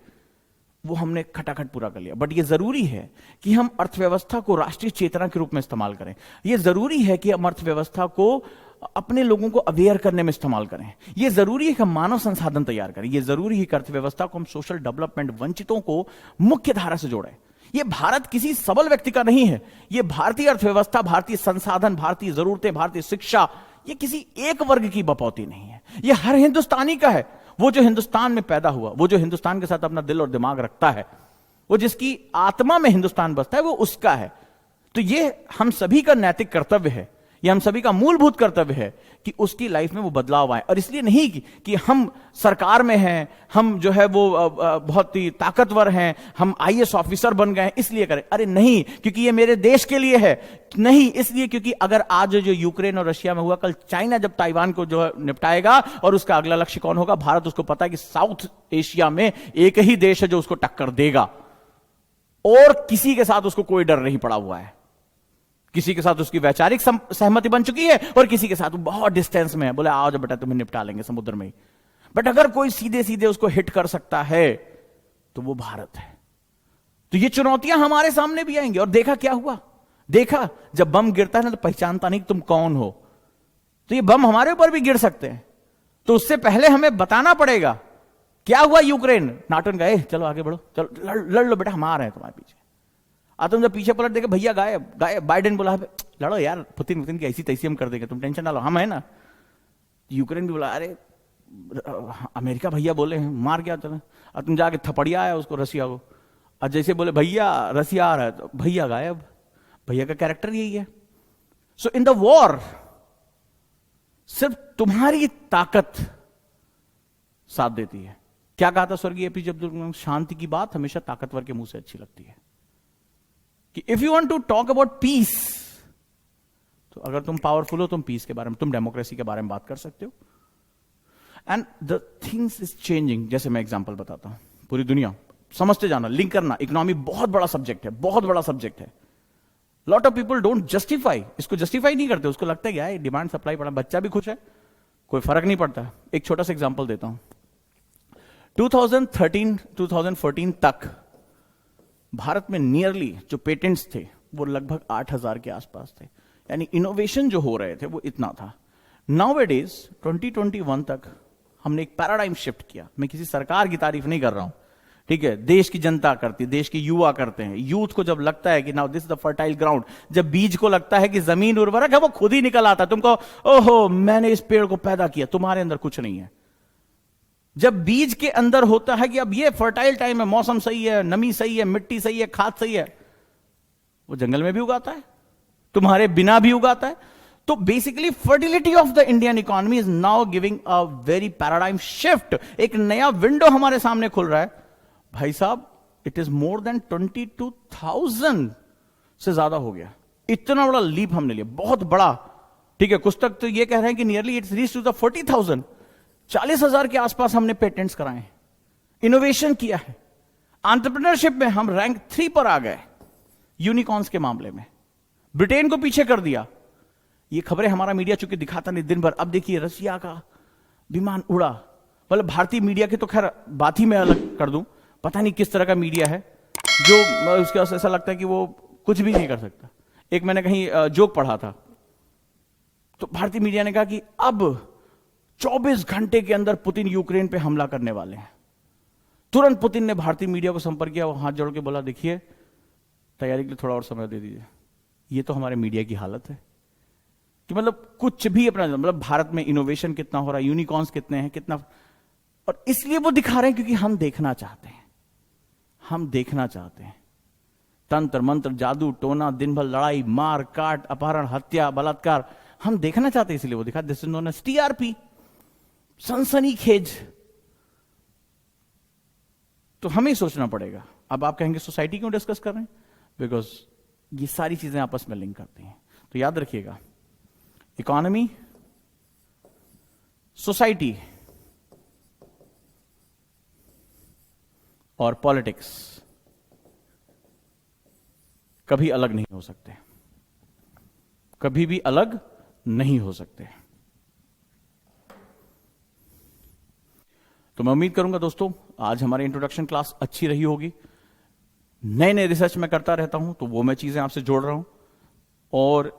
वो हमने खटाखट पूरा कर लिया. बट ये जरूरी है कि हम अर्थव्यवस्था को राष्ट्रीय चेतना के रूप में इस्तेमाल करें. ये जरूरी है कि हम अर्थव्यवस्था को अपने लोगों को अवेयर करने में इस्तेमाल करें. ये जरूरी है कि हम मानव संसाधन तैयार करें. ये जरूरी है कि अर्थव्यवस्था को हम सोशल डेवलपमेंट, वंचितों को मुख्य धारा से जोड़ें. ये भारत किसी सबल व्यक्ति का नहीं है. ये भारतीय अर्थव्यवस्था, भारतीय संसाधन, भारतीय जरूरतें, भारतीय शिक्षा, ये किसी एक वर्ग की बपौती नहीं है. ये हर हिंदुस्तानी का है. वो जो हिंदुस्तान में पैदा हुआ, वो जो हिंदुस्तान के साथ अपना दिल और दिमाग रखता है, वो जिसकी आत्मा में हिंदुस्तान बसता है, वो उसका है. तो ये हम सभी का नैतिक कर्तव्य है, ये हम सभी का मूलभूत कर्तव्य है कि उसकी लाइफ में वो बदलाव आए. और इसलिए नहीं कि हम सरकार में हैं, हम जो है वो बहुत ही ताकतवर हैं, हम आईएएस ऑफिसर बन गए हैं इसलिए करें. अरे नहीं, क्योंकि ये मेरे देश के लिए है. नहीं, इसलिए क्योंकि अगर आज जो यूक्रेन और रशिया में हुआ, कल चाइना जब ताइवान को जो है निपटाएगा, और उसका अगला लक्ष्य कौन होगा, भारत. उसको पता है कि साउथ एशिया में एक ही देश है जो उसको टक्कर देगा, और किसी के साथ उसको कोई डर नहीं पड़ा हुआ है. किसी के साथ उसकी वैचारिक सहमति बन चुकी है और किसी के साथ वो बहुत डिस्टेंस में है, बोले आओ जो बेटा तुम्हें निपटा लेंगे समुद्र में ही। बट अगर कोई सीधे सीधे उसको हिट कर सकता है तो वो भारत है। तो ये चुनौतियां हमारे सामने भी आएंगी। और देखा क्या हुआ, देखा जब बम गिरता है ना तो पहचानता नहीं कि तुम कौन हो। तो ये बम हमारे ऊपर भी गिर सकते हैं, तो उससे पहले हमें बताना पड़ेगा। क्या हुआ यूक्रेन, नाटो ने कहा चलो आगे बढ़ो, चलो लड़ लो बेटा, हम आ रहे हैं तुम्हारे पीछे। तुम जब पीछे पलट देखे भैया गायब गायब, बाइडेन बोला लड़ो यार, पुतिन की ऐसी तैसी हम कर देंगे, तुम टेंशन ना लो, हम है ना। यूक्रेन भी बोला अरे अमेरिका भैया बोले हैं मार क्या चले, और तुम जाके थपड़िया आया उसको रसिया को, और जैसे बोले भैया रसिया आ रहा है तो भैया गायब। भैया का कैरेक्टर यही है। सो इन द वॉर सिर्फ तुम्हारी ताकत साथ देती है। क्या कहा था स्वर्गीय एपीजे अब्दुल कलाम, शांति की बात हमेशा ताकतवर के मुंह से अच्छी लगती है। कि if you want to talk about peace, तो अगर तुम पावरफुल हो तुम पीस के बारे में, तुम डेमोक्रेसी के बारे में बात कर सकते हो। And the things is changing. जैसे मैं एग्जांपल बताता हूं, पूरी दुनिया समझते जाना, लिंक करना, इकोनॉमी बहुत बड़ा सब्जेक्ट है, बहुत बड़ा सब्जेक्ट है। Lot of people don't justify, इसको जस्टिफाई नहीं करते, उसको लगता है क्या है डिमांड सप्लाई पड़ा, बच्चा भी खुश है, कोई फर्क नहीं पड़ता। एक छोटा सा एग्जांपल देता हूं, 2013-2014 तक भारत में नियरली जो पेटेंट्स थे वो लगभग 8,000 के आसपास थे, यानी इनोवेशन जो हो रहे थे वो इतना था। नाउअडेज 2021 तक हमने एक पैराडाइम शिफ्ट किया। मैं किसी सरकार की तारीफ नहीं कर रहा हूं, ठीक है, देश की जनता करती, देश के युवा करते हैं। यूथ को जब लगता है कि now this is the fertile ground, जब बीज को लगता है कि जमीन उर्वरक है, वो खुद ही निकल आता है। तुमको ओहो मैंने इस पेड़ को पैदा किया, तुम्हारे अंदर कुछ नहीं है। जब बीज के अंदर होता है कि अब ये फर्टाइल टाइम है, मौसम सही है, नमी सही है, मिट्टी सही है, खाद सही है, वो जंगल में भी उगाता है, तुम्हारे बिना भी उगाता है। तो basically fertility of the Indian economy is now giving a very paradigm shift. एक नया विंडो हमारे सामने खुल रहा है भाई साहब। इट इज मोर देन 22,000 से ज्यादा हो गया। इतना बड़ा लीप हमने लिया, बहुत बड़ा, ठीक है। कुछ तक तो ये कह रहे हैं कि nearly it's reach to the 40,000, 40,000 के आसपास हमने पेटेंट्स कराए हैं, इनोवेशन किया है। एंटरप्रेन्योरशिप में हम रैंक 3 पर आ गए, यूनिकॉर्न्स के मामले में ब्रिटेन को पीछे कर दिया। ये खबरें हमारा मीडिया चूंकि दिखाता नहीं दिन भर। अब देखिए रसिया का विमान उड़ा, मतलब भारतीय मीडिया की तो खैर बात ही मैं अलग कर दूं, पता नहीं किस तरह का मीडिया है जो उसके पास ऐसा लगता है कि वो कुछ भी नहीं कर सकता। एक मैंने कहीं जोक पढ़ा था, तो भारतीय मीडिया ने कहा कि अब 24 घंटे के अंदर पुतिन यूक्रेन पे हमला करने वाले हैं। तुरंत पुतिन ने भारतीय मीडिया को संपर्क किया, वो हाथ जोड़ के बोला देखिए तैयारी के लिए थोड़ा और समय दे दीजिए। ये तो हमारे मीडिया की हालत है कि मतलब कुछ भी अपना, मतलब भारत में इनोवेशन कितना हो रहा है, यूनिकॉर्न्स कितने हैं, कितना, और इसलिए वो दिखा रहे हैं क्योंकि हम देखना चाहते हैं, हम देखना चाहते हैं। तंत्र मंत्र जादू टोना, दिन भर लड़ाई मार काट, अपहरण हत्या बलात्कार, हम देखना चाहते हैं, इसलिए वो दिखा। This is known as TRP, सनसनीखेज। तो हमें सोचना पड़ेगा। अब आप कहेंगे सोसाइटी क्यों डिस्कस कर रहे हैं, बिकॉज ये सारी चीजें आपस में लिंक करती हैं। तो याद रखिएगा, इकोनॉमी, सोसाइटी और पॉलिटिक्स कभी अलग नहीं हो सकते, कभी भी अलग नहीं हो सकते। तो मैं उम्मीद करूंगा दोस्तों आज हमारी इंट्रोडक्शन क्लास अच्छी रही होगी। नए नए रिसर्च मैं करता रहता हूं, तो वो मैं चीजें आपसे जोड़ रहा हूं और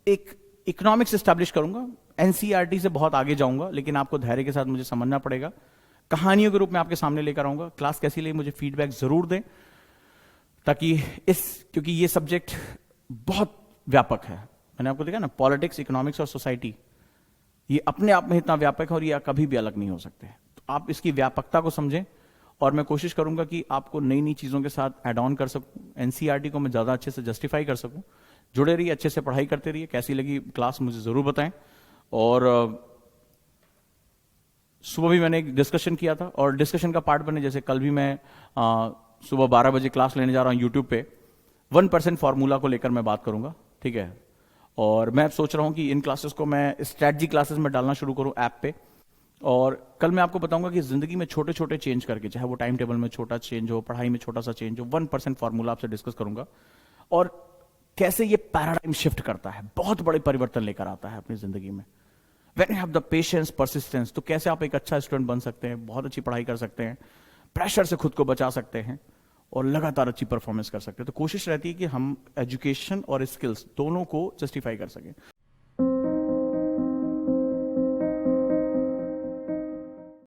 एक इकोनॉमिक्स एस्टैब्लिश करूंगा। एनसीईआरटी से बहुत आगे जाऊंगा, लेकिन आपको धैर्य के साथ मुझे समझना पड़ेगा। कहानियों के रूप में आपके सामने लेकर आऊंगा। क्लास कैसी लगी मुझे फीडबैक जरूर दें, ताकि क्योंकि ये सब्जेक्ट बहुत व्यापक है। मैंने आपको देखा ना, पॉलिटिक्स, इकोनॉमिक्स और सोसाइटी, ये अपने आप में इतना व्यापक है और ये कभी भी अलग नहीं हो सकते। तो आप इसकी व्यापकता को समझें और मैं कोशिश करूंगा कि आपको नई नई चीजों के साथ ऐड ऑन कर सकूं, एनसीईआरटी को मैं ज्यादा अच्छे से जस्टिफाई कर सकूं। जुड़े रहिए, अच्छे से पढ़ाई करते रहिए। कैसी लगी क्लास मुझे जरूर बताएं। और सुबह भी मैंने एक डिस्कशन किया था और डिस्कशन का पार्ट बने, जैसे कल भी मैं सुबह 12 बजे क्लास लेने जा रहा हूं यूट्यूब पे, 1% फॉर्मूला को लेकर मैं बात करूंगा, ठीक है। और मैं सोच रहा हूं कि इन क्लासेस को मैं स्ट्रैटेजी क्लासेस में डालना शुरू करूं ऐप पे। और कल मैं आपको बताऊंगा कि जिंदगी में छोटे छोटे चेंज करके, चाहे वो टाइम टेबल में छोटा चेंज हो, पढ़ाई में छोटा सा चेंज हो, 1% फॉर्मूला आपसे डिस्कस करूंगा। और कैसे ये पैराडाइम शिफ्ट करता है, बहुत बड़े परिवर्तन लेकर आता है अपनी जिंदगी में। When you have the patience, persistence, तो कैसे आप एक अच्छा स्टूडेंट बन सकते हैं, बहुत अच्छी पढ़ाई कर सकते हैं, प्रेशर से खुद को बचा सकते हैं और लगातार अच्छी परफॉर्मेंस कर सकते हैं। तो कोशिश रहती है कि हम एजुकेशन और स्किल्स दोनों को जस्टिफाई कर सकें।